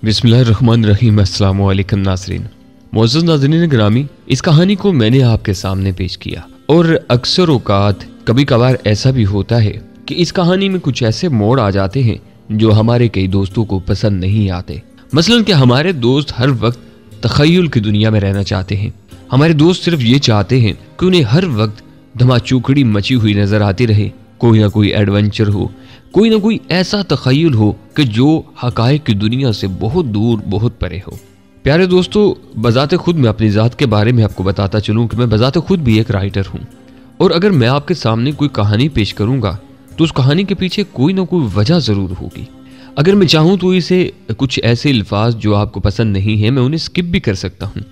बिस्मिल्लाहिर्रहमानिर्रहीम। अस्सलाम वालेकुम नाज़रीन। मुअज़्ज़ज़ नाज़रीन गिरामी, इस कहानी को मैंने आपके सामने पेश किया और अक्सर औक़ात कभी कभार ऐसा भी होता है कि इस कहानी में कुछ ऐसे मोड़ आ जाते हैं जो हमारे कई दोस्तों को पसंद नहीं आते। मसलन कि हमारे दोस्त हर वक्त तख़य्युल की दुनिया में रहना चाहते हैं। हमारे दोस्त सिर्फ ये चाहते हैं कि उन्हें हर वक्त धमाचौकड़ी मची हुई नजर आती रहे, कोई ना कोई एडवेंचर हो, कोई ना कोई ऐसा तख़य्युल हो कि जो हक़ाइक़ की दुनिया से बहुत दूर बहुत परे हो। प्यारे दोस्तों, बज़ाते खुद मैं अपनी ज़ात के बारे में आपको बताता चलूँ कि मैं बज़ाते खुद भी एक राइटर हूँ, और अगर मैं आपके सामने कोई कहानी पेश करूँगा तो उस कहानी के पीछे कोई ना कोई वजह ज़रूर होगी। अगर मैं चाहूँ तो इसे कुछ ऐसे अल्फाज जो आपको पसंद नहीं है मैं उन्हें स्किप भी कर सकता हूँ,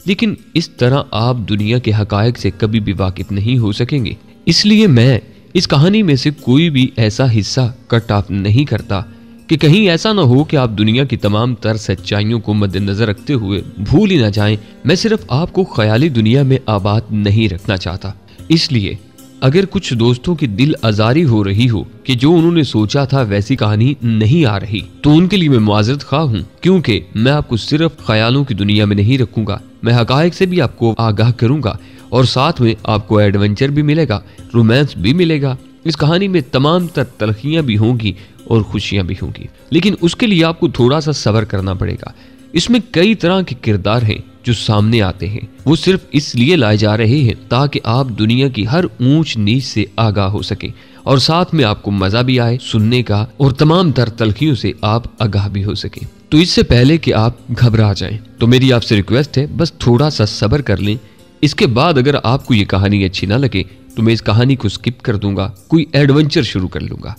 लेकिन इस तरह आप दुनिया के हक़ाइक़ से कभी भी वाकिफ नहीं हो सकेंगे। इसलिए मैं इस कहानी में से कोई भी ऐसा हिस्सा कट ऑफ नहीं करता कि कहीं ऐसा ना हो कि आप दुनिया की तमाम तर सच्चाइयों को मद्देनजर रखते हुए भूल ही ना जाएं। मैं सिर्फ आपको ख्याली दुनिया में आबाद नहीं रखना चाहता। इसलिए अगर कुछ दोस्तों की दिल आजारी हो रही हो कि जो उन्होंने सोचा था वैसी कहानी नहीं आ रही, तो उनके लिए मैं मुआज़रत ख़्वाह हूँ, क्योंकि मैं आपको सिर्फ ख्यालों की दुनिया में नहीं रखूंगा, मैं हक़ाइक़ से भी आपको आगाह करूंगा और साथ में आपको एडवेंचर भी मिलेगा, रोमांस भी मिलेगा। इस कहानी में तमाम तर तलखियां भी होंगी और खुशियां भी होंगी, लेकिन उसके लिए आपको थोड़ा सा सब्र करना पड़ेगा। इसमें कई तरह के किरदार हैं जो सामने आते हैं, वो सिर्फ इसलिए लाए जा रहे हैं ताकि आप दुनिया की हर ऊंच नीच से आगाह हो सके और साथ में आपको मजा भी आए सुनने का और तमाम तर तलखियों से आप आगाह भी हो सके। तो इससे पहले कि आप घबरा जाएं, तो मेरी आपसे रिक्वेस्ट है, बस थोड़ा सा सब्र कर लें। इसके बाद अगर आपको ये कहानी अच्छी ना लगे तो मैं इस कहानी को स्किप कर दूंगा, कोई एडवेंचर शुरू कर लूंगा।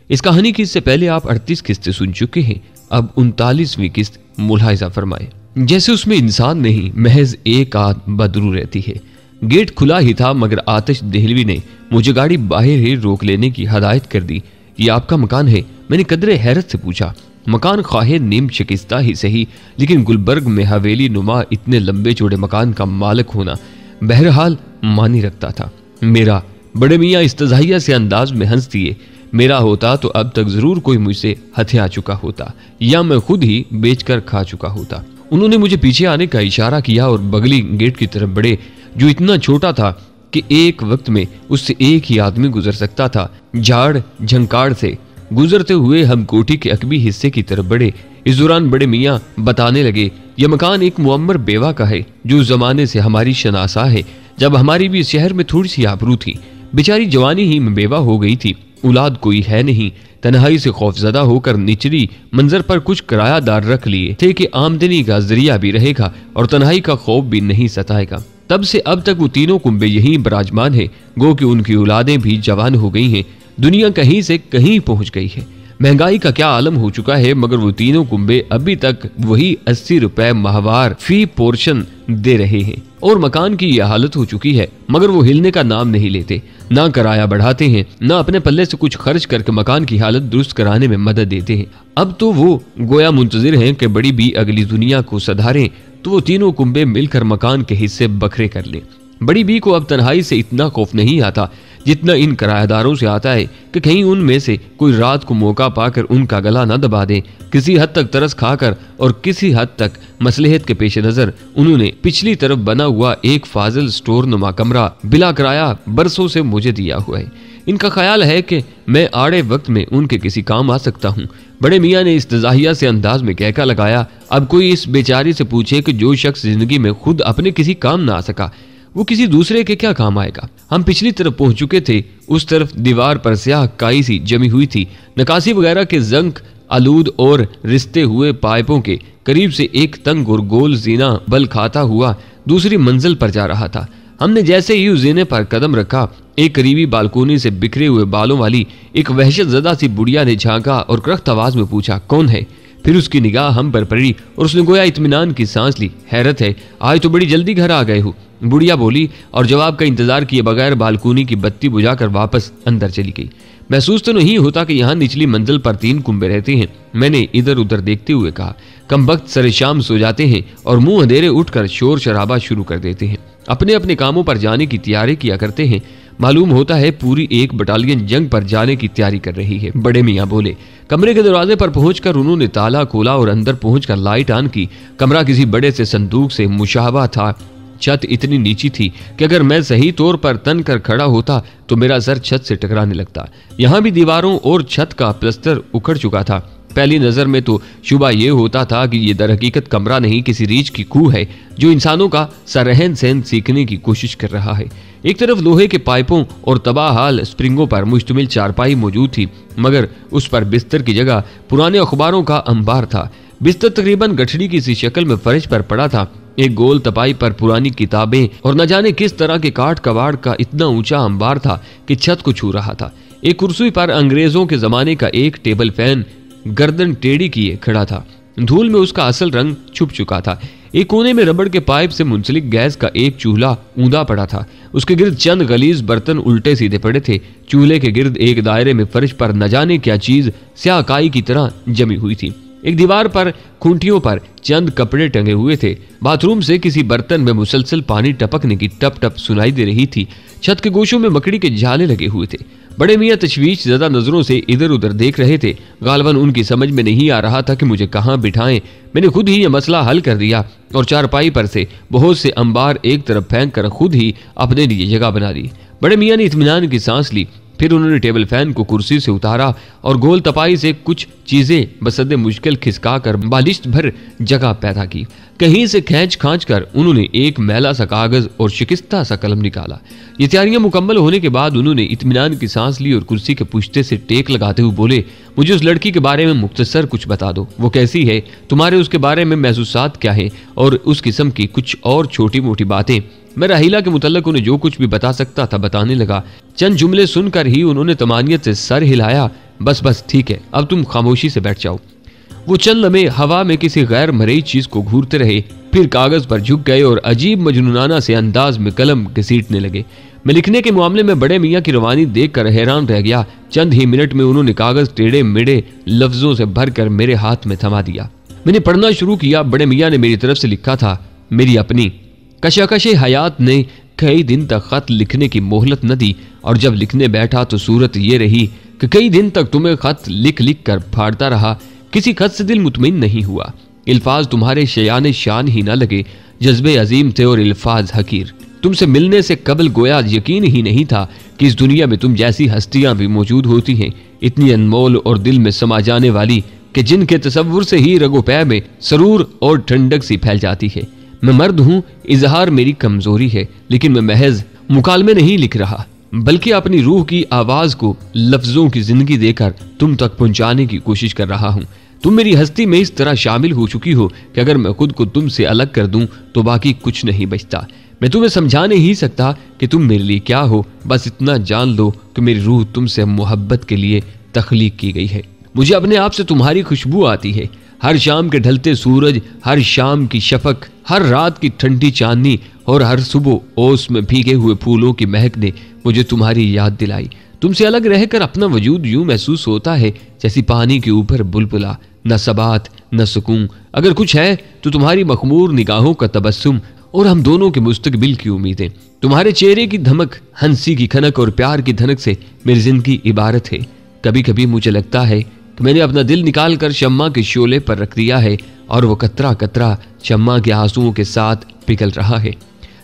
इस कहानी की इससे पहले आप 38 किस्तें सुन चुके हैं, अब 39वीं किस्त मुलाहिजा फरमाए। जैसे उसमें इंसान नहीं, महज एक आद बदरू रहती है। गेट खुला ही था मगर आतिश देहलवी ने मुझे गाड़ी बाहर ही रोक लेने की हदायत कर दी। ये आपका मकान है? मैंने कदरे हैरत से पूछा। मकान ख्वाहे नीम शिकस्ता ही सही, लेकिन गुलबर्ग में हवेली नुमा इतने लंबे चौड़े मकान का मालिक होना बहरहाल मानी रखता था। मेरा बड़े मियाँ इस्तज़ाहिया से अंदाज में हंस दिए। मेरा होता तो अब तक जरूर कोई मुझसे हथिया चुका होता या मैं खुद ही बेचकर खा चुका होता। उन्होंने मुझे पीछे आने का इशारा किया और बगली गेट की तरफ बढ़े, जो इतना छोटा था कि एक वक्त में उससे एक ही आदमी गुजर सकता था। झाड़ झंकाड़ से गुजरते हुए हम कोठी के अकबी हिस्से की तरफ बढ़े। इस दौरान बड़े मियाँ बताने लगे, यह मकान एक मुअम्मर बेवा का है जो उस जमाने से हमारी शनासा है, जब हमारी भी शहर में थोड़ी सी आबरू थी। बेचारी जवानी ही में बेवा हो गई थी, औलाद कोई है नहीं। तन्हाई से खौफजदा होकर निचली मंजर पर कुछ किरायादार रख लिए थे कि आमदनी का जरिया भी रहेगा और तन्हाई का खौफ भी नहीं सताएगा। तब से अब तक वो तीनों कुंबे यहीं बराजमान है, गो कि उनकी औलादें भी जवान हो गई हैं। दुनिया कहीं से कहीं पहुंच गई है। महंगाई का क्या आलम हो चुका है, मगर वो तीनों कुंबे अभी तक वही 80 रुपए माहवार फी पोर्शन दे रहे हैं और मकान की यह हालत हो चुकी है मगर वो हिलने का नाम नहीं लेते, ना किराया बढ़ाते हैं, ना अपने पल्ले से कुछ खर्च करके मकान की हालत दुरुस्त कराने में मदद देते हैं। अब तो वो गोया मुंतजिर हैं कि बड़ी बी अगली दुनिया को सधारें तो वो तीनों कुंबे मिलकर मकान के हिस्से बखरे कर लें। बड़ी बी को अब तन्हाई से इतना खौफ नहीं आता जितना इन किराएदारों से आता है कि कहीं उनमें से कोई रात को मौका पाकर उनका गला न दबा दे। किसी हद तक तरस खाकर और किसी हद तक मसलहत के पेश नजर उन्होंने पिछली तरफ बना हुआ एक फाजिल स्टोर नुमा कमरा बिला किराया बरसों से मुझे दिया हुआ है। इनका ख्याल है कि मैं आड़े वक्त में उनके किसी काम आ सकता हूँ। बड़े मियाँ ने इस्तज़ाहिया से अंदाज में कहका लगाया, अब कोई इस बेचारी से पूछे कि जो शख्स जिंदगी में खुद अपने किसी काम ना आ सका वो किसी दूसरे के क्या काम आएगा। हम पिछली तरफ पहुंच चुके थे। उस तरफ दीवार पर स्याह काई सी जमी हुई थी। नकासी वगैरह के जंक आलूद और रिश्ते हुए पाइपों के करीब से एक तंग और गोल जीना बल खाता हुआ दूसरी मंजिल पर जा रहा था। हमने जैसे ही उस जीने पर कदम रखा, एक करीबी बालकोनी से बिखरे हुए बालों वाली एक वहशत ज़दा सी बुढ़िया ने झांका और करख्त आवाज में पूछा, कौन है? फिर उसकी निगाह हम पर पड़ी और उसने गोया इत्मीनान की सांस ली। हैरत है, आज तो बड़ी जल्दी घर आ गए हो, बुढ़िया बोली और जवाब का इंतजार किए बगैर बालकोनी की बत्ती बुझाकर वापस अंदर चली गई। महसूस तो नहीं होता कि यहाँ निचली मंजिल पर 3 कुंबे रहते हैं। मैंने इधर उधर देखते हुए कहा, कम वक्त सरे शाम सो जाते हैं और मुंह अंधेरे उठकर शोर शराबा शुरू कर देते हैं। अपने अपने कामों पर जाने की तैयारी किया करते हैं। मालूम होता है पूरी एक बटालियन जंग पर जाने की तैयारी कर रही है। बड़े मियाँ बोले। कमरे के दरवाजे पर पहुंचकर उन्होंने ताला खोला और अंदर पहुंचकर लाइट ऑन की। कमरा किसी बड़े से संदूक से मुशाबा था। छत इतनी नीची थी कि अगर मैं सही तौर पर तन कर खड़ा होता तो मेरा सर छत से टकराने लगता। यहाँ भी दीवारों और छत का प्लस्तर उखड़ चुका था। पहली नजर में तो शुबा ये होता था कि ये दर हकीकत कमरा नहीं, किसी रीछ की खूह है जो इंसानों का सरहन सहन सीखने की कोशिश कर रहा है। एक तरफ लोहे के पाइपों और तबाहाल स्प्रिंगों पर मुश्तमिल चारपाई मौजूद थी, मगर उस पर बिस्तर की जगह पुराने अखबारों का अंबार था। बिस्तर तकरीबन गठड़ी की सी शक्ल में फर्श पर पड़ा था। एक गोल तपाई पर पुरानी किताबें और न जाने किस तरह के काठ कबाड़ का इतना ऊंचा अंबार था कि छत को छू रहा था। एक कुर्सी पर अंग्रेजों के जमाने का एक टेबल फैन गर्दन टेढ़ी किए खड़ा था। धूल में उसका असल रंग छुप चुका था। एक कोने में रबड़ के पाइप से मुंसलिक गैस का एक चूल्हा ऊंधा पड़ा था। उसके गिर्द चंद गलीज बर्तन उल्टे सीधे पड़े थे। चूल्हे के गिर्द एक दायरे में फर्श पर न जाने क्या चीज स्याह काई की तरह जमी हुई थी। एक दीवार पर खूंटियों पर चंद कपड़े टंगे हुए थे। बाथरूम से किसी बर्तन में मुसलसल पानी टपकने की टप टप सुनाई दे रही थी। छत के गोशों में मकड़ी के झाले लगे हुए थे। बड़े मियाँ तशवीश ज़्यादा नजरों से इधर उधर देख रहे थे। गालबन उनकी समझ में नहीं आ रहा था कि मुझे कहाँ बिठाएं। मैंने खुद ही यह मसला हल कर दिया और चारपाई पर से बहुत से अंबार एक तरफ फेंक कर खुद ही अपने लिए जगह बना दी। बड़े मियाँ ने इत्मीनान की सांस ली। फिर उन्होंने टेबल फैन को कुर्सी से उतारा और गोल तपाई से कुछ चीजें बसदे मुश्किल खिसका कर बालिश भर जगह पैदा की। कहीं से खींच खांच कर उन्होंने एक मैला सा कागज और शिकस्ता सा कलम निकाला। ये तैयारियां मुकम्मल होने के बाद उन्होंने इत्मीनान की सांस ली और कुर्सी के पुश्ते से टेक लगाते हुए बोले, मुझे उस लड़की के बारे में मुख्तसर कुछ बता दो। वो कैसी है, तुम्हारे उसके बारे में महसूसात क्या है और उस किस्म की कुछ और छोटी मोटी बातें। मैं राहिला के मुतल्लक उन्हें जो कुछ भी बता सकता था बताने लगा। चंद जुमले सुनकर ही उन्होंने तमानियत से सर हिलाया। बस बस ठीक है, अब तुम खामोशी से बैठ जाओ। वो चंद लम्हे हवा में किसी गैर मरई चीज को घूरते रहे, फिर कागज पर झुक गए और अजीब मजनूनाना से अंदाज में कलम घसीटने लगे। मैं लिखने के मामले में बड़े मियाँ की रवानी देखकर हैरान रह गया। चंद ही मिनट में उन्होंने कागज टेढ़े मेढ़े लफ्जों से भरकर मेरे हाथ में थमा दिया। मैंने पढ़ना शुरू किया। बड़े मियाँ ने मेरी तरफ से लिखा था, मेरी अपनी कशाकशे हयात ने कई दिन तक खत लिखने की मोहलत न दी और जब लिखने बैठा तो सूरत ये रही कि कई दिन तक तुम्हें खत लिख लिख कर फाड़ता रहा। किसी खत से दिल मुतमिन नहीं हुआ। इल्फाज तुम्हारे शयान शान ही न लगे, जज्बे अजीम थे और इल्फाज हकीर। तुमसे मिलने से कबल गोया यकीन ही नहीं था कि इस दुनिया में तुम जैसी हस्तियां भी मौजूद होती हैं, इतनी अनमोल और दिल में समा जाने वाली कि जिनके तसव्वुर से ही रगोपै में सरूर और ठंडक सी फैल जाती है। मैं मर्द हूँ, इजहार मेरी कमजोरी है, लेकिन मैं महज मुकालमे नहीं लिख रहा बल्कि अपनी रूह की आवाज को लफ्जों की जिंदगी देकर तुम तक पहुंचाने की कोशिश कर रहा हूँ। तुम मेरी हस्ती में इस तरह शामिल हो चुकी हो कि अगर मैं खुद को तुमसे अलग कर दूं तो बाकी कुछ नहीं बचता। मैं तुम्हें समझा नहीं सकता कि तुम मेरे लिए क्या हो, बस इतना जान लो कि मेरी रूह तुमसे मोहब्बत के लिए तख्लीक की गई है। मुझे अपने आप से तुम्हारी खुशबू आती है। हर शाम के ढलते सूरज, हर शाम की शफक, हर रात की ठंडी चांदनी और हर सुबह ओस में भीगे हुए फूलों की महक ने मुझे तुम्हारी याद दिलाई। तुमसे अलग रहकर अपना वजूद यूं महसूस होता है जैसी पानी के ऊपर बुलबुला, न सबात न सुकून। अगर कुछ है तो तुम्हारी मखमूर निगाहों का तबस्सुम और हम दोनों के मुस्तकबिल की उम्मीदें। तुम्हारे चेहरे की धमक, हंसी की खनक और प्यार की धनक से मेरी जिंदगी इबारत है। कभी कभी मुझे लगता है कि मैंने अपना दिल निकाल कर शम्मा के शोले पर रख दिया है और वो कतरा कतरा शम्मा के आंसुओं के साथ पिघल रहा है।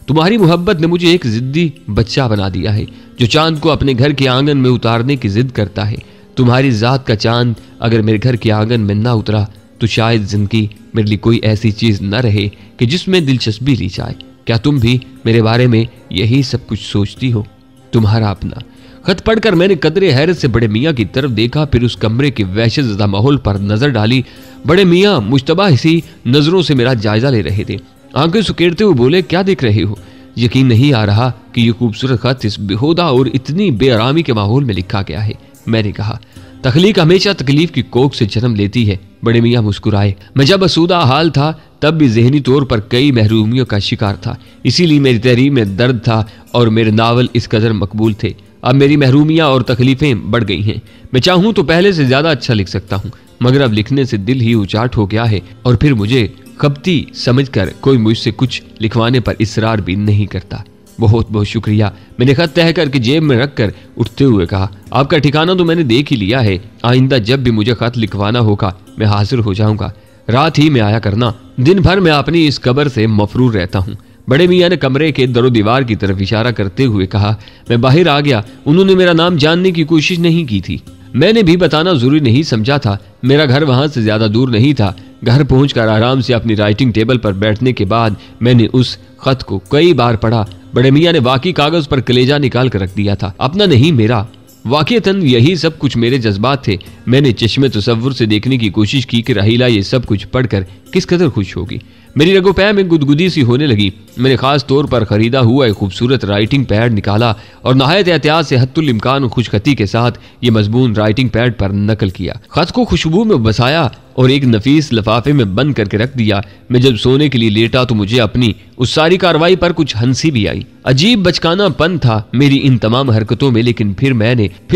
तुम्हारी मोहब्बत ने मुझे एक जिद्दी बच्चा बना दिया है जो चांद को अपने घर के आंगन में उतारने की जिद करता है। तुम्हारी जात का चांद अगर मेरे घर के आंगन में ना उतरा तो शायद जिंदगी मेरे लिए कोई ऐसी चीज न रहे कि जिसमें दिलचस्पी ली जाए। क्या तुम भी मेरे बारे में यही सब कुछ सोचती हो? तुम्हारा अपना। खत पढ़कर मैंने कदरे हैरत से बड़े मियाँ की तरफ देखा, फिर उस कमरे के वहशतज़दा माहौल पर नजर डाली। बड़े मियाँ मुश्तबा सी नजरों से मेरा जायजा ले रहे थे। आंखें सुकेरते हुए बोले, क्या देख रहे हो? यकीन नहीं आ रहा कि ये खूबसूरत खत इस बेहुदा और इतनी बेआरामी के माहौल में लिखा गया है। मैंने कहा, तख्लीक हमेशा तकलीफ की कोख से जन्म लेती है। बड़े मियाँ मुस्कुराए। मैं जब असूदा हाल था तब भी जहनी तौर पर कई महरूमियों का शिकार था, इसीलिए मेरी तहरीर में दर्द था और मेरे नावल इस कदर मकबूल थे। अब मेरी महरूमियाँ और तकलीफें बढ़ गई हैं। मैं चाहूँ तो पहले से ज्यादा अच्छा लिख सकता हूँ, मगर अब लिखने से दिल ही उचाट हो गया है और फिर मुझे खपती समझकर कोई मुझसे कुछ लिखवाने पर इसरार भी नहीं करता। बहुत बहुत शुक्रिया। मैंने खत तह करके जेब में रखकर उठते हुए कहा, आपका ठिकाना तो मैंने देख ही लिया है। आइंदा जब भी मुझे खत लिखवाना होगा मैं हाजिर हो जाऊंगा। रात ही में आया करना। दिन भर मैं अपनी इस कब्र से मफरूर रहता हूँ। बड़े मियाँ ने कमरे के दरो दीवार की तरफ इशारा करते हुए कहा। मैं बाहर आ गया। उन्होंने मेरा नाम जानने की कोशिश नहीं की थी। मैंने भी बताना जरूरी नहीं समझा था। मेरा घर वहां से ज्यादा दूर नहीं था। घर पहुंचकर आराम से अपनी राइटिंग टेबल पर बैठने के बाद मैंने उस खत को कई बार पढ़ा। बड़े मियाँ ने वाकई कागज पर कलेजा निकाल कर रख दिया था, अपना नहीं मेरा। वाकईतन यही सब कुछ मेरे जज्बात थे। मैंने चश्मे तसव्वुर से देखने की कोशिश की कि राहीला ये सब कुछ पढ़कर किस कदर खुश होगी। मेरी रगोपैर में गुदगुदी सी होने लगी। मैंने खास तौर पर खरीदा हुआ एक खूबसूरत राइटिंग पैड निकाला और नहायत एहतियात से हत्तुल इम्कान खुशखती के साथ ये मजबून राइटिंग पैड पर नकल किया। खत को खुशबू में बसाया और एक नफीस लिफाफे में बंद करके रख दिया। मैं जब सोने के लिए लेटा तो मुझे अपनी उस सारी कार्रवाई पर कुछ हंसी भी आई। अजीब बचकानापन था मेरी इन तमाम हरकतों में, लेकिन फिर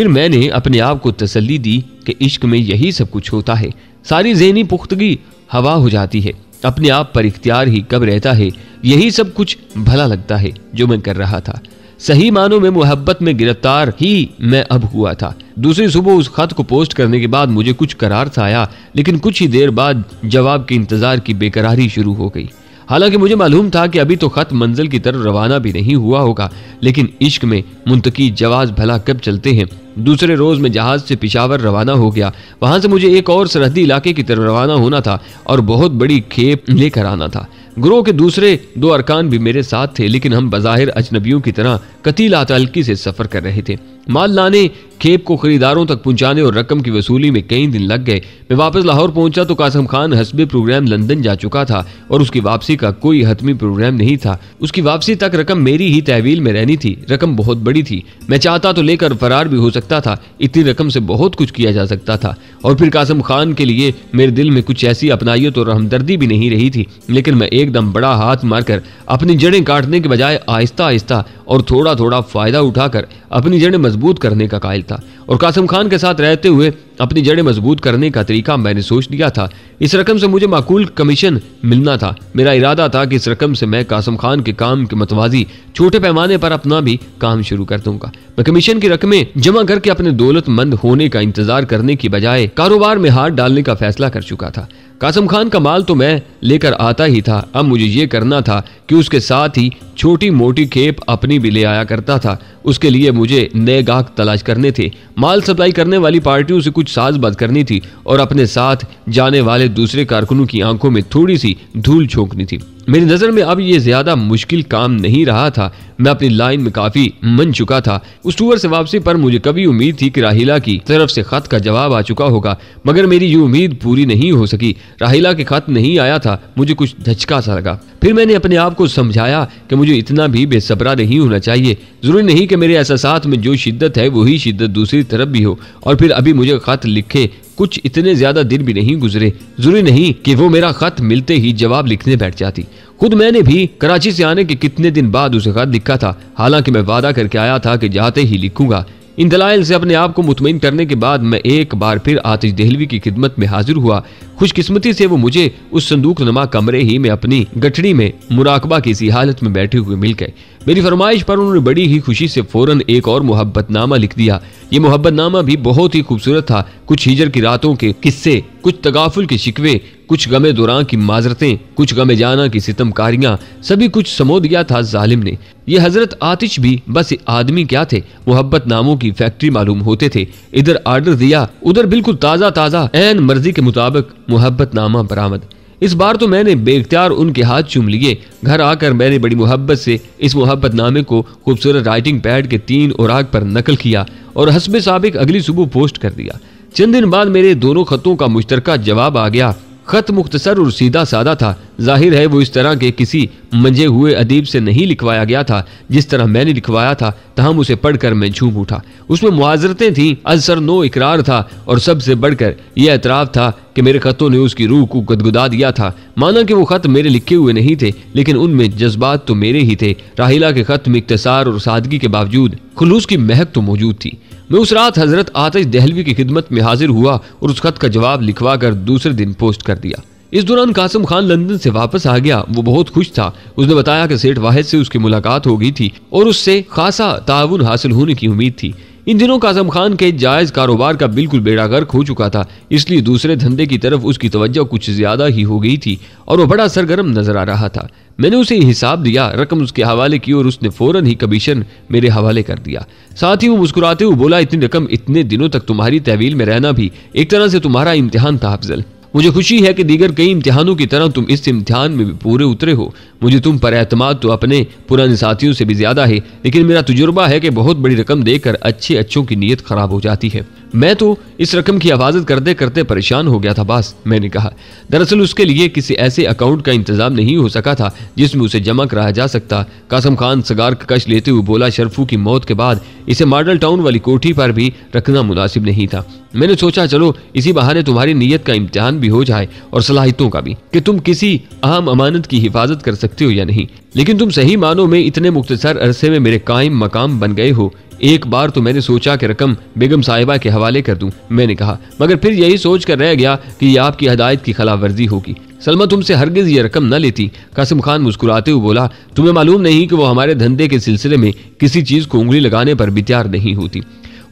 मैंने अपने आप को तसल्ली दी कि इश्क में यही सब कुछ होता है। सारी ज़हनी पुख्तगी हवा हो जाती है। अपने आप पर इख्तियार ही कब रहता है। यही सब कुछ भला लगता है जो मैं कर रहा था। सही मानों में मोहब्बत में गिरफ्तार ही मैं अब हुआ था। दूसरी सुबह उस खत को पोस्ट करने के बाद मुझे कुछ करार सा आया, लेकिन कुछ ही देर बाद जवाब के इंतजार की बेकरारी शुरू हो गई। हालांकि मुझे मालूम था कि अभी तो खत मंजिल की तरफ रवाना भी नहीं हुआ होगा, लेकिन इश्क में मुंतकी जवाज भला कब चलते हैं। दूसरे रोज में जहाज से पिशावर रवाना हो गया। वहां से मुझे एक और सरहदी इलाके की तरफ रवाना होना था और बहुत बड़ी खेप लेकर आना था। ग्रोह के दूसरे 2 अरकान भी मेरे साथ थे, लेकिन हम बज़ाहिर अजनबियों की तरह कतीला तलकी से सफर कर रहे थे। माल लाने, खेप को खरीदारों तक पहुंचाने और रकम की वसूली में कई दिन लग गए। मैं वापस लाहौर पहुंचा तो कासम खान हस्बे प्रोग्राम लंदन जा चुका था और उसकी वापसी का कोई हतमी प्रोग्राम नहीं था। उसकी वापसी तक रकम मेरी ही तहवील में रहनी थी। रकम बहुत बड़ी थी। मैं चाहता तो लेकर फरार भी हो सकता था। इतनी रकम से बहुत कुछ किया जा सकता था। और फिर कासम खान के लिए मेरे दिल में कुछ ऐसी अपनाइयत और हमदर्दी भी नहीं रही थी। लेकिन मैं एकदम बड़ा हाथ मारकर अपनी जड़ें काटने के बजाय आहिस्ता आहिस्ता और थोड़ा थोड़ा फायदा उठाकर अपनी जड़ें मजबूत करने का कायल था। और कासम खान के साथ रहते हुए अपनी जड़ें मजबूत करने का तरीका मैंने सोच लिया था। इस रकम से मुझे माकूल कमीशन मिलना था। मेरा इरादा था कि इस रकम से मैं कासम खान के काम के मतवाजी छोटे पैमाने पर अपना भी काम शुरू कर दूंगा। मैं कमीशन की रकमें जमा करके अपने दौलतमंद होने का इंतजार करने की बजाय कारोबार में हाथ डालने का फैसला कर चुका था। कासम खान का माल तो मैं लेकर आता ही था। अब मुझे ये करना था कि उसके साथ ही छोटी मोटी खेप अपनी भी ले आया करता था। उसके लिए मुझे नए गाहक तलाश करने थे। माल सप्लाई करने वाली पार्टियों से कुछ साज़बाज़ करनी थी और अपने साथ जाने वाले दूसरे कारकुनों की आंखों में थोड़ी सी धूल झोंकनी थी। मेरी नजर में अब ये ज्यादा मुश्किल काम नहीं रहा था। मैं अपनी लाइन में काफी मन चुका था। उस टूर से वापसी पर मुझे कभी उम्मीद थी कि राहीला की तरफ से खत का जवाब आ चुका होगा, मगर मेरी ये उम्मीद पूरी नहीं हो सकी। राहीला के खत नहीं आया था। मुझे कुछ धचका सा लगा। फिर मैंने अपने आप को समझाया कि मुझे इतना भी बेसब्रा नहीं होना चाहिए। जरूरी नहीं कि मेरे एहसासात में जो शिद्दत है वही शिद्दत दूसरी तरफ भी हो। और फिर अभी मुझे खत लिखे कुछ इतने ज्यादा दिन भी नहीं गुजरे। जरूरी नहीं कि वो मेरा खत मिलते ही जवाब लिखने बैठ जाती। खुद मैंने भी कराची से आने के कितने दिन बाद उसे खत लिखा था। हालांकि मैं वादा करके आया था कि जाते ही लिखूंगा। इन दलाइल से अपने आप को मुतमईन करने के बाद मैं एक बार फिर आतिश देहलवी की खिदमत में हाजिर हुआ। खुशकिस्मती से वो मुझे उस संदूक नुमा कमरे ही में अपनी गठड़ी में मुराकबा की सी हालत में बैठे हुए मिल गए। मेरी फरमाइश पर उन्होंने बड़ी ही खुशी से फौरन एक और मोहब्बतनामा लिख दिया। ये मोहब्बतनामा भी बहुत ही खूबसूरत था। कुछ हिजर की रातों के किस्से, कुछ तगाफुल के शिकवे, कुछ गमे दौरान की माजरतें, कुछ गमे जाना की सितमकारियां, सभी कुछ समो दिया था जालिम ने। ये हजरत आतिश भी बस आदमी क्या थे, मोहब्बत नामों की फैक्ट्री मालूम होते थे। इधर आर्डर दिया, उधर बिल्कुल ताज़ा ताज़ा ऐन मर्जी के मुताबिक मोहब्बत नामा बरामद। इस बार तो मैंने बेख्तियार उनके हाथ चूम लिए। घर आकर मैंने बड़ी मोहब्बत से इस मोहब्बत नामे को खूबसूरत राइटिंग पैड के 3 औराक पर नकल किया और हस्बे साबिक अगली सुबह पोस्ट कर दिया। चंद दिन बाद मेरे दोनों खतों का मुश्तरका जवाब आ गया। खत मुख्तसर और सीधा सादा था। जाहिर है वो इस तरह के किसी मंजे हुए अदीब से नहीं लिखवाया गया था जिस तरह मैंने लिखवाया था। तहम उसे पढ़कर मैं झूम उठा। उसमें मुआजरतें थीं, अजसर नो इकरार था और सबसे बढ़कर यह एतराफ़ था कि मेरे खतों ने उसकी रूह को गदगदा दिया था। माना कि वो खत मेरे लिखे हुए नहीं थे, लेकिन उनमें जज्बात तो मेरे ही थे। राहीला के खत में इख्तिसार और सादगी के बावजूद खुलूस की महक तो मौजूद थी। मैं उस रात हजरत आतिश देहलवी की खिदमत में हाजिर हुआ और उस खत का जवाब लिखवा कर दूसरे दिन पोस्ट कर दिया। इस दौरान कासिम खान लंदन से वापस आ गया। वो बहुत खुश था। उसने बताया कि सेठ वाहिद से उसकी मुलाकात हो गई थी और उससे खासा ताउन हासिल होने की उम्मीद थी। इन दिनों कासिम खान के जायज कारोबार का बिल्कुल बेड़ा गर्क हो चुका था, इसलिए दूसरे धंधे की तरफ उसकी तवज्जो कुछ ज्यादा ही हो गई थी और वो बड़ा सरगर्म नजर आ रहा था। मैंने उसे हिसाब दिया, रकम उसके हवाले की और उसने फौरन ही कमीशन मेरे हवाले कर दिया। साथ ही वो मुस्कुराते हुए बोला, इतनी रकम इतने दिनों तक तुम्हारी तहवील में रहना भी एक तरह से तुम्हारा इम्तिहान था अफजल। मुझे खुशी है कि दीगर कई इम्तिहानों की तरह तुम इस इम्तिहान में भी पूरे उतरे हो। मुझे तुम पर एतमाद तो अपने पुराने साथियों से भी ज्यादा है, लेकिन मेरा तजुर्बा है कि बहुत बड़ी रकम देकर अच्छों की नीयत खराब हो जाती है। मैं तो इस रकम की हिफाजत करते करते परेशान हो गया था बॉस, मैंने कहा। दरअसल उसके लिए किसी ऐसे अकाउंट का इंतजाम नहीं हो सका था जिसमें उसे जमा कराया जा सकता। कासिम खान सगार का कश लेते हुए बोला, शरफू की मौत के बाद इसे मॉडल टाउन वाली कोठी पर भी रखना मुनासिब नहीं था। मैंने सोचा चलो इसी बहाने तुम्हारी नीयत का इम्तिहान भी हो जाए और सलाहियतों का भी, कि तुम किसी अहम अमानत की हिफाजत कर सकते हो या नहीं। लेकिन तुम सही मानों में इतने मुख्तसर अरसे में मेरे कायम मकाम बन गए हो। एक बार तो मैंने सोचा कि रकम बेगम साहिबा के हवाले कर दूं, मैंने कहा, मगर फिर यही सोच कर रह गया कि यह आपकी हदायत की खिलाफ वर्जी होगी। सलमा तुमसे हरगिज ये रकम न लेती। कासिम खान मुस्कुराते हुए बोला, तुम्हें मालूम नहीं कि वो हमारे धंधे के सिलसिले में किसी चीज को उंगली लगाने पर भी तैयार नहीं होती।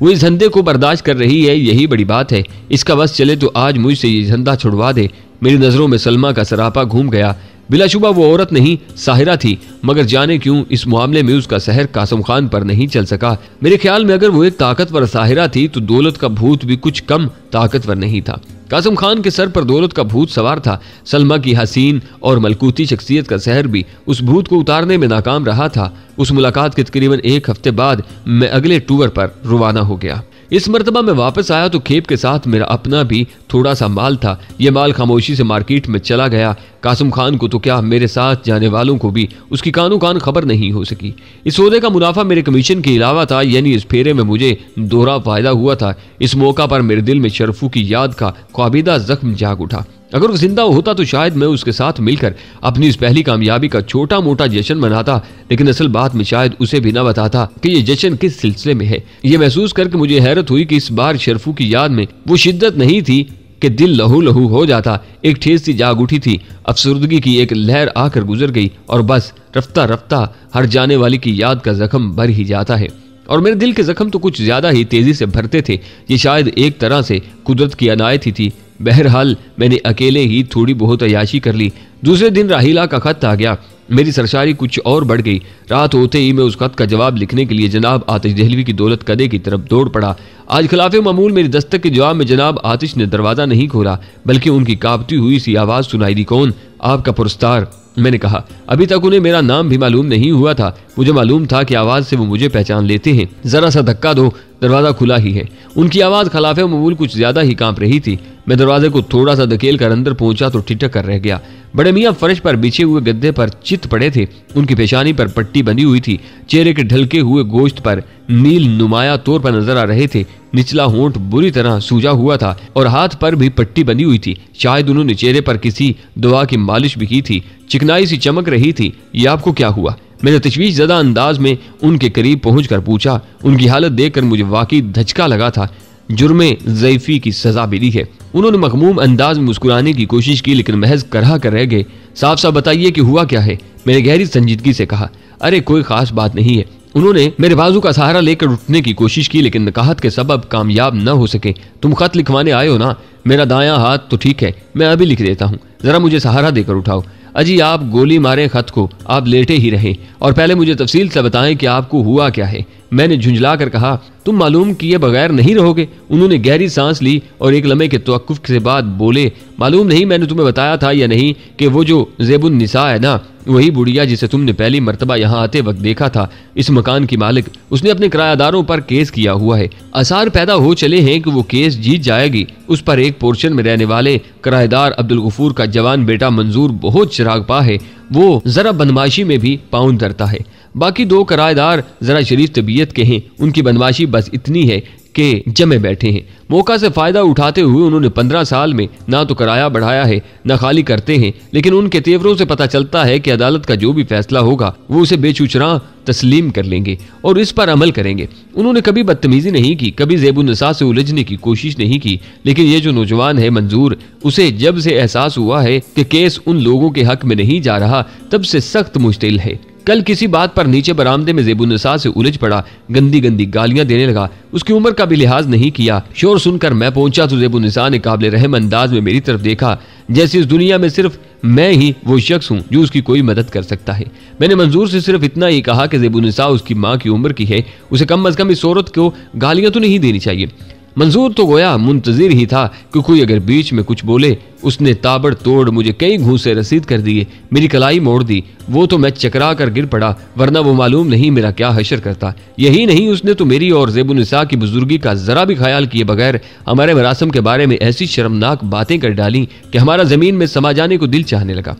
वो इस धंधे को बर्दाश्त कर रही है, यही बड़ी बात है। इसका बस चले तो आज मुझसे ये धंधा छुड़वा दे। मेरी नजरों में सलमा का सरापा घूम गया। बिलाशुबा वो औरत नहीं साहिरा थी, मगर जाने क्यों इस मामले में उसका सहर कासिम खान पर नहीं चल सका। मेरे ख्याल में अगर वो एक ताकतवर साहिरा थी तो दौलत का भूत भी कुछ कम ताकतवर नहीं था। कासिम खान के सर पर दौलत का भूत सवार था। सलमा की हसीन और मलकूती शख्सियत का सहर भी उस भूत को उतारने में नाकाम रहा था। उस मुलाकात के तकरीबन एक हफ्ते बाद मैं अगले टूर पर रवाना हो गया। इस मर्तबा मैं वापस आया तो खेप के साथ मेरा अपना भी थोड़ा सा माल था। यह माल खामोशी से मार्केट में चला गया। कासिम खान को तो क्या, मेरे साथ जाने वालों को भी उसकी कानो कान खबर नहीं हो सकी। इस सौदे का मुनाफा मेरे कमीशन के अलावा था, यानी इस फेरे में मुझे दोहरा फायदा हुआ था। इस मौका पर मेरे दिल में शरफू की याद का ख्वाबीदा जख्म जाग उठा। अगर वो जिंदा होता तो शायद मैं उसके साथ मिलकर अपनी इस पहली कामयाबी का छोटा मोटा जश्न मनाता, लेकिन असल बात में शायद उसे भी न बताता कि ये जश्न किस सिलसिले में है। ये महसूस करके मुझे हैरत हुई कि इस बार शरफू की याद में वो शिद्दत नहीं थी कि दिल लहू लहू हो जाता। एक ठेस सी जाग उठी थी। अफसरदगी की एक लहर आकर गुजर गई और बस रफ्ता रफ्ता हर जाने वाली की याद का जख्म भर ही जाता है। और मेरे दिल के जख्म तो कुछ ज्यादा ही तेजी से भरते थे। ये शायद एक तरह से कुदरत की अनायत ही थी। बहरहाल मैंने अकेले ही थोड़ी बहुत अयाशी कर ली। दूसरे दिन राहिला का खत आ गया। मेरी सरशारी कुछ और बढ़ गई। रात होते ही मैं उस खत का जवाब लिखने के लिए जनाब आतिश दहलवी की दौलत कदे की तरफ दौड़ पड़ा। आज खिलाफे मामूल मेरी दस्तक के जवाब में जनाब आतिश ने दरवाजा नहीं खोला, बल्कि उनकी कांपती हुई सी आवाज सुनाई दी, कौन? आपका पुरस्कार। मैंने कहा, अभी तक उन्हें मेरा नाम भी मालूम नहीं हुआ था। मुझे मालूम था कि आवाज से वो मुझे पहचान लेते हैं। जरा सा धक्का दो, दरवाजा खुला ही है। उनकी आवाज खिलाफे मामूल कुछ ज्यादा ही कांप रही थी। मैं दरवाजे को थोड़ा सा धकेल कर अंदर पहुंचा तो ठिठक कर रह गया। बड़े मियाँ फर्श पर बिछे हुए गद्दे पर चित पड़े थे। उनकी पेशानी पर पट्टी बंधी हुई थी। चेहरे के ढलके हुए गोश्त पर नील नुमाया तौर पर नजर आ रहे थे। निचला होंठ बुरी तरह सूजा हुआ था और हाथ पर भी पट्टी बंधी हुई थी। शायद उन्होंने चेहरे पर किसी दवा की मालिश भी की थी। चिकनाई सी चमक रही थी। ये आपको क्या हुआ? मैंने तशवीश ज़दा अंदाज में उनके करीब पहुंचकर पूछा। उनकी हालत देखकर मुझे वाकई धचका लगा था। जुर्मे ज़ईफ़ी की सजा मिली है। उन्होंने मखमूम अंदाज में मुस्कुराने की कोशिश की, लेकिन महज करहा कर रह गए। साफ साफ बताइए कि हुआ क्या है? मैंने गहरी संजीदगी से कहा। अरे कोई खास बात नहीं है। उन्होंने मेरे बाजू का सहारा लेकर उठने की कोशिश की, लेकिन नकाहत के सबब कामयाब न हो सके। तुम खत लिखवाने आए हो ना? मेरा दायां हाथ तो ठीक है, मैं अभी लिख देता हूँ, जरा मुझे सहारा देकर उठाओ। अजी आप गोली मारे खत को, आप लेटे ही रहें और पहले मुझे तफसील से बताएं कि आपको हुआ क्या है। मैंने झुंझला कर कहा, तुम मालूम किए बगैर नहीं रहोगे। उन्होंने गहरी सांस ली और एक लम्हे के तवक्कुफ के बाद बोले, मालूम नहीं मैंने तुम्हें बताया था या नहीं कि वो जो ज़ेबुन निसा है ना, वही बुढ़िया जिसे तुमने पहली मर्तबा यहाँ आते वक्त देखा था, इस मकान की मालिक, उसने अपने किरायादारों पर केस किया हुआ है। आसार पैदा हो चले हैं कि वो केस जीत जाएगी। उस पर एक पोर्शन में रहने वाले किराएदार अब्दुल गफूर का जवान बेटा मंजूर बहुत चिरागपा है। वो जरा बदमाशी में भी पाउन धरता है। बाकी दो किराएदार जरा शरीफ तबीयत के हैं। उनकी बदमाशी बस इतनी है कि जमे बैठे हैं। मौका से फायदा उठाते हुए उन्होंने 15 साल में ना तो किराया बढ़ाया है ना खाली करते हैं, लेकिन उनके तेवरों से पता चलता है कि अदालत का जो भी फैसला होगा वो उसे बेचुचरा तस्लीम कर लेंगे और इस पर अमल करेंगे। उन्होंने कभी बदतमीजी नहीं की, कभी ज़ेबुन्निसा से उलझने की कोशिश नहीं की। लेकिन ये जो नौजवान है मंजूर, उसे जब से एहसास हुआ है कि केस उन लोगों के हक में नहीं जा रहा, तब से सख्त मुश्तिल है। कल किसी बात पर नीचे बरामदे में ज़ेबुन्निसा से उलझ पड़ा, गंदी गंदी गालियां देने लगा, उसकी उम्र का भी लिहाज नहीं किया। शोर सुनकर मैं पहुंचा तो ज़ेबुन्निसा ने काबिल रहम अंदाज में मेरी तरफ देखा, जैसे इस दुनिया में सिर्फ मैं ही वो शख्स हूं जो उसकी कोई मदद कर सकता है। मैंने मंजूर से सिर्फ इतना ही कहा कि ज़ेबुन्निसा उसकी माँ की उम्र की है, उसे कम अज कम इस औरत को गालियां तो नहीं देनी चाहिए। मंजूर तो गोया मुंतजिर ही था कि कोई अगर बीच में कुछ बोले। उसने ताबड़तोड़ मुझे कई घूंसे रसीद कर दिए, मेरी कलाई मोड़ दी। वो तो मैं चकरा कर गिर पड़ा, वरना वो मालूम नहीं मेरा क्या हशर करता। यही नहीं, उसने तो मेरी और ज़ेबुन्निसा की बुजुर्गी का जरा भी ख्याल किए बगैर हमारे मरासम के बारे में ऐसी शर्मनाक बातें कर डाली कि हमारा जमीन में समा जाने को दिल चाहने लगा।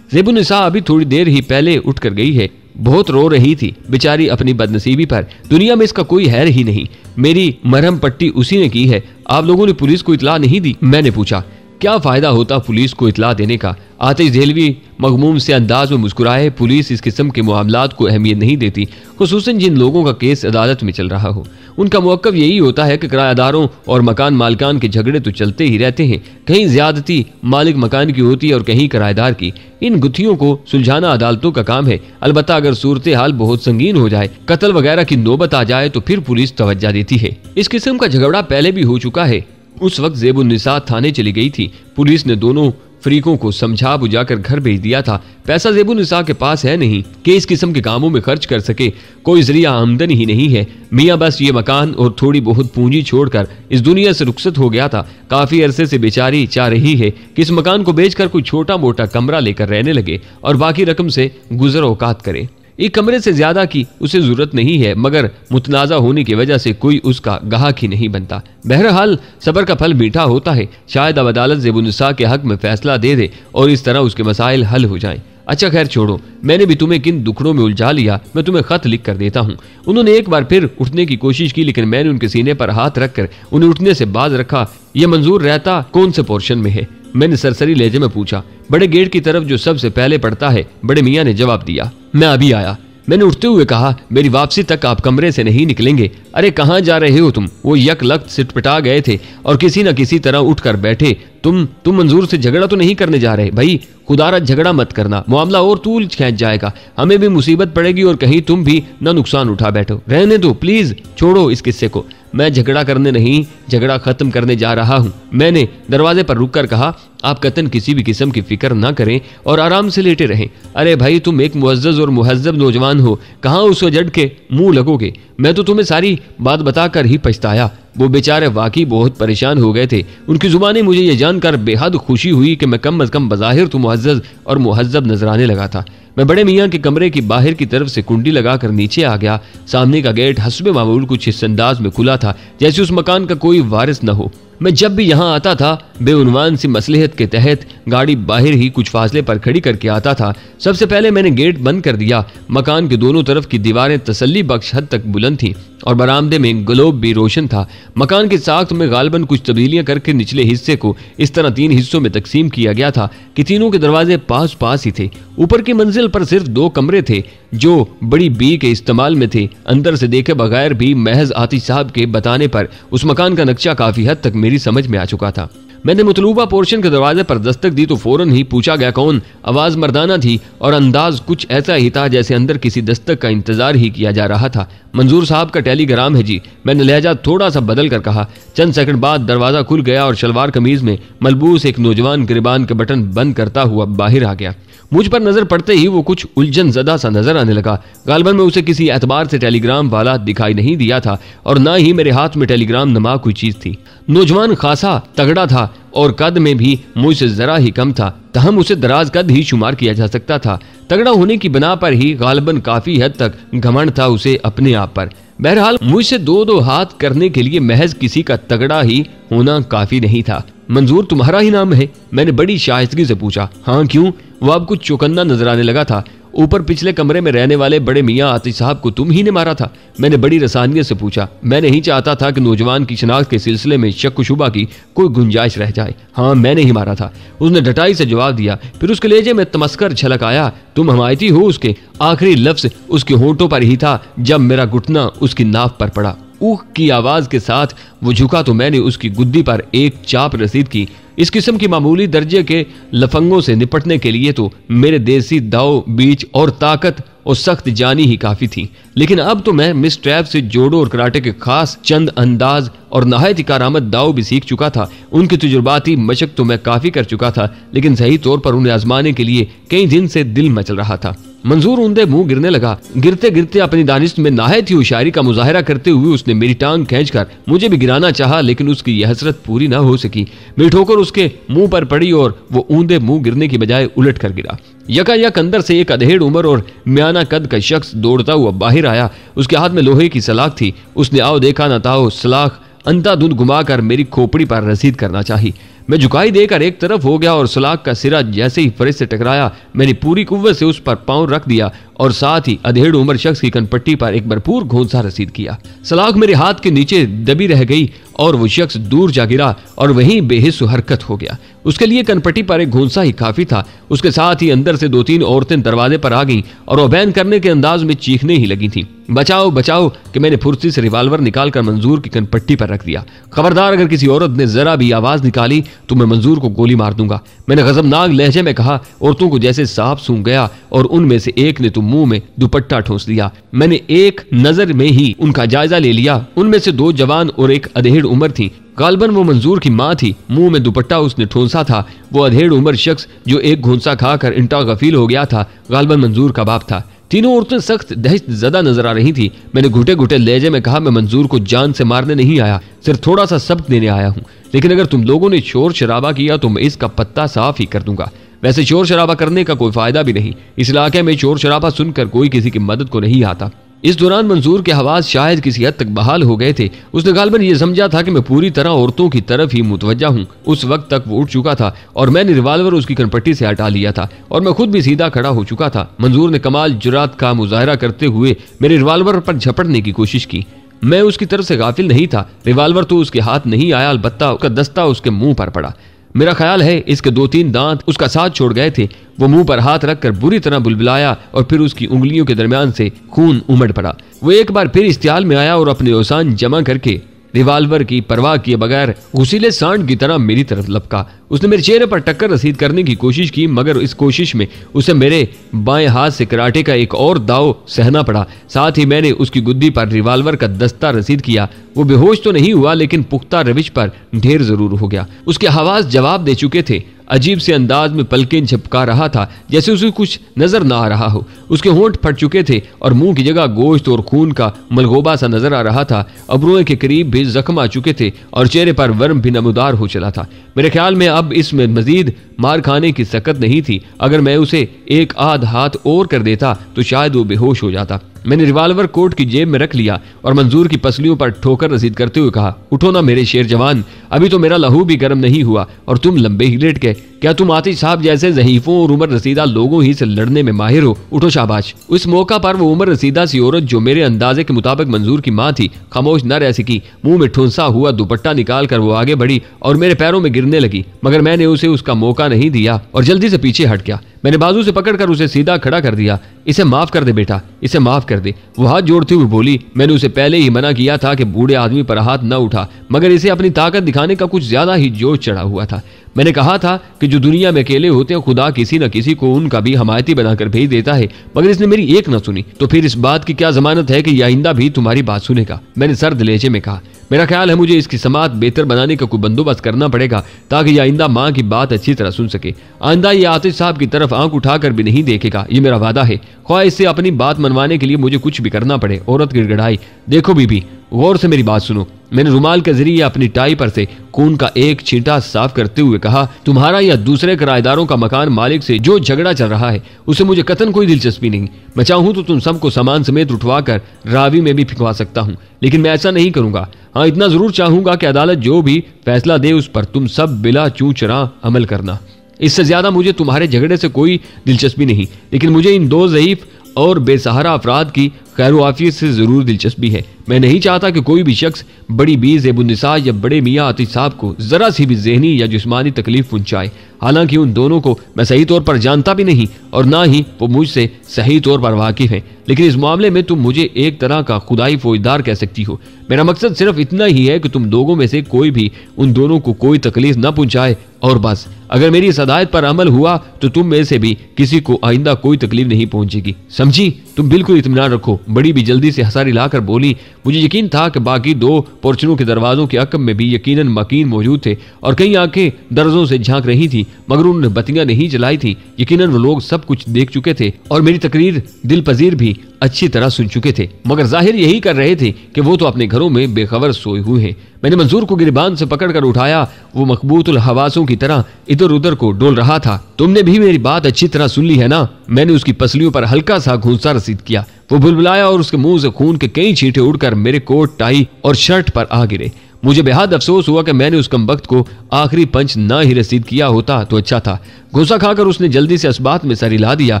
ज़ेबुन्निसा अभी थोड़ी देर ही पहले उठ कर गई है, बहुत रो रही थी बेचारी अपनी बदनसीबी पर। दुनिया में इसका कोई हैर ही नहीं, मेरी मरहम पट्टी उसी ने की है। आप लोगों ने पुलिस को इतला नहीं दी? मैंने पूछा। क्या फायदा होता पुलिस को इतला देने का? आतिश झेलवी मगमूम से अंदाज में मुस्कुराए। पुलिस इस किस्म के मामलात को अहमियत नहीं देती, खुसूसन जिन लोगों का केस अदालत में चल रहा हो। उनका मौक़िफ़ यही होता है कि किराएदारों और मकान मालिकान के झगड़े तो चलते ही रहते हैं, कहीं ज्यादती मालिक मकान की होती है और कहीं किराएदार की। इन गुत्थियों को सुलझाना अदालतों का काम है। अलबत्ता अगर सूरत हाल बहुत संगीन हो जाए, कत्ल वगैरह की नौबत आ जाए, तो फिर पुलिस तवज्जो देती है। इस किस्म का झगड़ा पहले भी हो चुका है। उस वक्त ज़ेबुन्निसा थाने चली गई थी। पुलिस ने दोनों फरीकों को समझा बुझाकर घर भेज दिया था। पैसा ज़ेबुन्निसा के पास है नहीं कि इस किस्म के कामों में खर्च कर सके, कोई जरिया आमदनी ही नहीं है। मियाँ बस ये मकान और थोड़ी बहुत पूंजी छोड़कर इस दुनिया से रुखसत हो गया था। काफी अरसे से बेचारी चाह रही है कि इस मकान को बेचकर कोई छोटा मोटा कमरा लेकर रहने लगे और बाकी रकम से गुजर औकात करे। एक कमरे से ज्यादा की उसे जरूरत नहीं है, मगर मुतनाज़ा होने की वजह से कोई उसका गाहक ही नहीं बनता। बहरहाल सब्र का फल मीठा होता है। शायद अब अदालत ज़ेबुन्निसा के हक में फैसला दे दे और इस तरह उसके मसाइल हल हो जाएं। अच्छा खैर छोड़ो, मैंने भी तुम्हें किन दुखड़ों में उलझा लिया, मैं तुम्हें खत लिख कर देता हूँ। उन्होंने एक बार फिर उठने की कोशिश की, लेकिन मैंने उनके सीने पर हाथ रखकर उन्हें उठने से बाज रखा। यह मंजूर रहता कौन से पोर्शन में है? मैंने सरसरी लहजे में पूछा। बड़े गेट की तरफ जो सबसे पहले पड़ता है, बड़े मियाँ ने जवाब दिया। मैं अभी आया। मैंने उठते हुए कहा, मेरी वापसी तक आप कमरे से नहीं निकलेंगे। अरे कहाँ जा रहे हो तुम? वो यकलख्त सिटपटा गए थे और किसी न किसी तरह उठकर बैठे। तुम मंजूर से झगड़ा तो नहीं करने जा रहे? भाई खुदारा झगड़ा मत करना, मामला और तूल खींच जाएगा, हमें भी मुसीबत पड़ेगी और कहीं तुम भी न नुकसान उठा बैठो। रहने दो प्लीज, छोड़ो इस किस्से को। मैं झगड़ा करने नहीं, झगड़ा खत्म करने जा रहा हूँ। मैंने दरवाजे पर रुककर कहा, आप कतन किसी भी किस्म की फिक्र ना करें और आराम से लेटे रहें। अरे भाई तुम एक मुअज़्ज़ज़ और मुहज़्ज़ब नौजवान हो, कहाँ उस वजड़ के मुंह लगोगे? मैं तो तुम्हें सारी बात बताकर ही पछताया। वो बेचारे वाकई बहुत परेशान हो गए थे। उनकी जुबानी मुझे ये जानकर बेहद खुशी हुई कि मैं कम अज़ कम बज़ाहिर तो मुअज़्ज़ज़ और मुहज़्ज़ब नजर आने लगा था। मैं बड़े मियाँ के कमरे की बाहर की तरफ से कुंडी लगाकर नीचे आ गया। सामने का गेट हस्बे मामूल कुछ इस अंदाज में खुला था जैसे उस मकान का कोई वारिस न हो। मैं जब भी यहाँ आता था, बेउनवान सी मसलहत के तहत गाड़ी बाहर ही कुछ फासले पर खड़ी करके आता था। सबसे पहले मैंने गेट बंद कर दिया। मकान के दोनों तरफ की दीवारें तसल्ली बख्श हद तक बुलंद थीं और बरामदे में ग्लोब भी रोशन था। मकान की साख्त में गालबन कुछ तब्दीलियां करके निचले हिस्से को इस तरह 3 हिस्सों में तकसीम किया गया था कि तीनों के दरवाजे पास पास ही थे। ऊपर की मंजिल पर सिर्फ 2 कमरे थे जो बड़ी बी के इस्तेमाल में थे। अंदर से देखे बगैर भी महज आतिश साहब के बताने पर उस मकान का नक्शा काफी हद तक मेरी समझ में आ चुका था। मैंने मतलूबा पोर्शन के दरवाजे पर दस्तक दी तो फौरन ही पूछा गया कौन। आवाज मर्दाना थी और अंदाज कुछ ऐसा ही था जैसे अंदर किसी दस्तक का इंतजार ही किया जा रहा था। मंजूर साहब का टेलीग्राम है जी, मैंने लहजा थोड़ा सा बदल कर कहा। चंद सेकंड बाद दरवाजा खुल गया और शलवार कमीज में मलबूस एक नौजवान गिरबान के बटन बंद करता हुआ बाहर आ गया। मुझ पर नजर पड़ते ही वो कुछ उलझन ज़दा सा नजर आने लगा। गालबन में उसे किसी एतबार से टेलीग्राम वाला दिखाई नहीं दिया था और ना ही मेरे हाथ में टेलीग्राम नमा कोई चीज थी। नौजवान खासा तगड़ा था और कद में भी मुझसे जरा ही कम था, तहम उसे दराज कद ही शुमार किया जा सकता था। तगड़ा होने की बना पर ही गालबन काफी हद तक घमंड था उसे अपने आप पर। बहरहाल मुझसे 2-2 हाथ करने के लिए महज किसी का तगड़ा ही होना काफी नहीं था। मंजूर तुम्हारा ही नाम है? मैंने बड़ी शाइस्तगी से पूछा। हाँ क्यों? वो अब कुछ चौकन्ना नजर आने लगा था ऊपर पिछले कमरे में रहने वाले बड़े मियाँ आतिश साहब को तुम ही ने मारा था? मैंने बड़ी रसानियत से पूछा। मैं नहीं चाहता था कि नौजवान की शिनाख्त के सिलसिले में शक शुबा की कोई गुंजाइश रह जाए। हाँ, मैंने ही मारा था, उसने डटाई से जवाब दिया। फिर उसके लहजे में तमस्कर छलक आया। तुम हमायती हो? उसके आखिरी लफ्ज उसके होंठों पर ही था जब मेरा घुटना उसकी नाव पर पड़ा। ऊख की आवाज के साथ वो झुका तो मैंने उसकी गुद्दी पर एक चाप रसीद की। इस किस्म की मामूली दर्जे के लफंगों से निपटने के लिए तो मेरे देसी दाव बीच और ताकत और सख्त जानी ही काफी थी, लेकिन अब तो मैं मिस ट्रैप से जोड़ो और कराटे के खास चंद अंदाज और नहायत कारामद दाव भी सीख चुका था। उनकी तजुर्बाती मशक तो मैं काफी कर चुका था, लेकिन सही तौर पर उन्हें आजमाने के लिए कई दिन से दिल मचल रहा था। मंजूर ऊंधे मुंह गिरने लगा। गिरते गिरते अपनी दानिश में नाहयत ही होशियारी का मुजाहरा करते हुए उसने मेरी टांग खींचकर मुझे भी गिराना चाहा, लेकिन उसकी यह हसरत पूरी ना हो सकी। मेरी ठोकर उसके मुंह पर पड़ी और वो ऊंधे मुंह गिरने की बजाय उलट कर गिरा। यकायक अंदर से एक अधेड़ उम्र और म्याना कद का शख्स दौड़ता हुआ बाहर आया। उसके हाथ में लोहे की सलाख थी। उसने आओ देखा न ताओ सलाख अंधाधुंध घुमाकर मेरी खोपड़ी पर रसीद करना चाही। मैं झुकाई देकर एक तरफ हो गया और सलाख का सिरा जैसे ही फरिश से टकराया, मैंने पूरी कुव्वत से उस पर पांव रख दिया और साथ ही अधेड़ उम्र शख्स की कनपट्टी पर एक भरपूर घोंसा रसीद किया। सलाख मेरे हाथ के नीचे दबी रह गई और वो शख्स दूर जा गिरा और वहीं बेहिस हरकत हो गया। उसके लिए कनपट्टी पर एक घोंसा ही काफी था। उसके साथ ही अंदर से 2-3 औरतें दरवाजे पर आ गईं और अबैन करने के अंदाज में चीखने ही लगी थीं। बचाओ बचाओ कि मैंने फुर्ती से रिवाल्वर निकालकर मंजूर की कनपट्टी पर रख दिया। खबरदार, अगर किसी औरत ने जरा भी आवाज निकाली तो मैं मंजूर को गोली मार दूंगा। मैंने गजबनाक लहजे में कहा। औरतों को जैसे सांप सूंघ गया और उनमें से एक ने तो मुंह में दुपट्टा ठोंस लिया। मैंने एक नजर में ही उनका जायजा ले लिया। उनमें से 2 जवान और एक अधेड़ उम्र थी। गालबन वो मंजूर की माँ थी। मुंह में दुपट्टा उसने ठोंसा था। वो अधेड़ उम्र शख्स जो एक घोंसा खाकर इंटा गफील हो गया था, गालबन मंजूर का बाप था। तीनों औरतें सख्त दहशत ज़दा नजर आ रही थी। मैंने घुटे घुटे लहजे में कहा, मैं मंजूर को जान से मारने नहीं आया, सिर्फ थोड़ा सा सबक देने आया हूँ। लेकिन अगर तुम लोगों ने शोर शराबा किया तो मैं इसका पत्ता साफ ही कर दूंगा। वैसे शोर शराबा करने का कोई फायदा भी नहीं। इस इलाके में शोर शराबा सुनकर कोई किसी की मदद को नहीं आता। इस दौरान मंजूर के हवास शायद किसी हद तक बहाल हो गए थे। उसने गालबन ये समझा था कि मैं पूरी तरह औरतों की तरफ ही मुतवज्जा हूँ। उस वक्त तक वो उठ चुका था और मैंने रिवाल्वर उसकी कनपट्टी से हटा लिया था और मैं खुद भी सीधा खड़ा हो चुका था। मंजूर ने कमाल जुरात का मुजाहरा करते हुए मेरे रिवाल्वर पर झपटने की कोशिश की। मैं उसकी तरफ से गाफिल नहीं था। रिवाल्वर तो उसके हाथ नहीं आया, अलबत्ता उसका दस्ता उसके मुंह पर पड़ा। मेरा ख्याल है इसके 2-3 दांत उसका साथ छोड़ गए थे। वो मुंह पर हाथ रखकर बुरी तरह बुलबुलाया और फिर उसकी उंगलियों के दरमियान से खून उमड़ पड़ा। वो एक बार फिर इस्तेहाल में आया और अपने औसान जमा करके रिवाल्वर की परवाह किए बगैर घुसीले सांड की तरह मेरी तरफ लपका। उसने मेरे चेहरे पर टक्कर रसीद करने की कोशिश की, मगर इस कोशिश में उसे मेरे बाएं हाथ से कराटे का एक और दाव सहना पड़ा। साथ ही मैंने उसकी गुद्दी पर रिवाल्वर का दस्ता रसीद किया। वो बेहोश तो नहीं हुआ, लेकिन पुख्ता रविश पर ढेर जरूर हो गया। उसके हवास जवाब दे चुके थे। अजीब से अंदाज में पलकें झपका रहा था, जैसे उसे कुछ नजर ना आ रहा हो। उसके होंठ फट चुके थे और मुंह की जगह गोश्त और खून का मलगोबा सा नजर आ रहा था। अबरुओं के करीब भी जख्म आ चुके थे और चेहरे पर वर्म भी नमूदार हो चला था। मेरे ख्याल में अब इसमें मजीद मार खाने की सकत नहीं थी। अगर मैं उसे एक आध हाथ और कर देता तो शायद वो बेहोश हो जाता। मैंने रिवाल्वर कोट की जेब में रख लिया और मंजूर की पसलियों पर ठोकर रसीद करते हुए कहा, उठो ना मेरे शेर जवान, अभी तो मेरा लहू भी गर्म नहीं हुआ और तुम लंबे ही लेट गए। क्या तुम आतिश साहब जैसे ज़हीफों और उम्र रसीदा लोगों ही से लड़ने में माहिर हो? उठो शाबाश। उस मौका पर वो उम्र रसीदा सी औरत जो मेरे अंदाजे के मुताबिक मंजूर की माँ थी, खामोश न रह सकी। मुंह में ठुंसा हुआ दुपट्टा निकाल कर वो आगे बढ़ी और मेरे पैरों में गिरने लगी, मगर मैंने उसे उसका मौका नहीं दिया और जल्दी से पीछे हट गया। मैंने बाजू से पकड़कर उसे सीधा खड़ा कर दिया। इसे माफ कर दे बेटा, इसे माफ कर दे। वो हाथ जोड़ते हुए बोली। मैंने उसे पहले ही मना किया था कि बूढ़े आदमी पर हाथ न उठा, मगर इसे अपनी ताकत दिखाने का कुछ ज्यादा ही जोश चढ़ा हुआ था। मैंने कहा था कि जो दुनिया में अकेले होते हैं खुदा किसी न किसी को उनका भी हमायती बनाकर भेज देता है, मगर इसने मेरी एक न सुनी, तो फिर इस बात की क्या जमानत है कि ये आइंदा भी तुम्हारी बात सुनेगा? मैंने सर्द लहजे में कहा। मेरा ख्याल है मुझे इसकी समात बेहतर बनाने का कोई बंदोबस्त करना पड़ेगा ताकि ये आइंदा माँ की बात अच्छी तरह सुन सके। आइंदा ये आतिश साहब की तरफ आंख उठाकर भी नहीं देखेगा, ये मेरा वादा है। ख्वाह इससे अपनी बात मनवाने के लिए मुझे कुछ भी करना पड़े। औरत गिड़गिड़ाई। देखो बीबी, गौर से मेरी बात सुनो। मैंने रुमाल के जरिए अपनी टाई पर से खून का एक छींटा साफ करते हुए कहा, तुम्हारा या दूसरे किराएदारों का मकान मालिक से जो झगड़ा चल रहा है उसे मुझे कतन कोई दिलचस्पी नहीं। मैं चाहूं तो तुम सबको सामान समेत उठवा कर रावी में भी फिकवा सकता हूं, लेकिन मैं ऐसा नहीं करूंगा। हाँ, इतना जरूर चाहूंगा कि अदालत जो भी फैसला दे उस पर तुम सब बिला चूं चरा अमल करना। इससे ज्यादा मुझे तुम्हारे झगड़े से कोई दिलचस्पी नहीं, लेकिन मुझे इन दो ज़ईफ और बेसहारा अफराद की खैर-ओ-आफियत से जरूर दिलचस्पी है। मैं नहीं चाहता कि कोई भी शख्स बड़ी बी ज़ेबुन्निसा या बड़े मियाँ आतिश साहब को जरा सी भी ज़हनी या जिस्मानी तकलीफ पहुंचाए। हालांकि उन दोनों को मैं सही तौर पर जानता भी नहीं और ना ही वो मुझसे सही तौर पर वाकिफ हैं, लेकिन इस मामले में तुम मुझे एक तरह का खुदाई फौजदार कह सकती हो। मेरा मकसद सिर्फ इतना ही है कि तुम लोगों में से कोई भी उन दोनों को कोई तकलीफ न पहुंचाए और बस। अगर मेरी इस हदायत पर अमल हुआ तो तुम में से भी किसी को आइंदा कोई तकलीफ नहीं पहुंचेगी, समझी? तुम बिल्कुल इत्मीनान रखो। बड़ी भी जल्दी से हंसा हिलाकर बोली। मुझे यकीन था कि बाकी दो पोर्चनों के दरवाजों के अकब में भी यकीनन मकीन मौजूद थे और कई आंखें दरजों से झांक रही थी, मगर उन्होंने बत्तियां नहीं जलाई थी। यकीनन वो लोग सब कुछ देख चुके थे और मेरी तकरीर दिल पजीर भी अच्छी तरह सुन चुके थे, मगर जाहिर यही कर रहे थे कि वो तो अपने घरों में बेखबर सोए हुए हैं। मैंने मंजूर को गिरबान से पकड़कर उठाया। वो मकबूतुल हवासों की तरह इधर उधर को डोल रहा था। तुमने भी मेरी बात अच्छी तरह सुन ली है ना? मैंने उसकी पसलियों पर हल्का सा घूंसा रसीद किया। वो बुलबुलाया और उसके मुंह से खून के कई छींटे उड़कर मेरे कोट, टाई और शर्ट पर आ गिरे। मुझे बेहद अफसोस हुआ कि मैंने उस कमबख्त को आखिरी पंच ना ही रसीद किया होता तो अच्छा था। घुसा खाकर उसने जल्दी से इस बात में सर हिला दिया।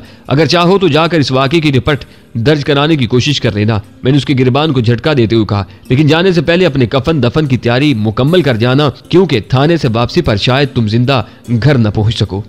अगर चाहो तो जाकर इस वाक़े की रिपोर्ट दर्ज कराने की कोशिश कर लेना। मैंने उसके गिरबान को झटका देते हुए कहा, लेकिन जाने से पहले अपने कफन दफन की तैयारी मुकम्मल कर जाना, क्योंकि थाने से वापसी पर शायद तुम जिंदा घर न पहुंच सको।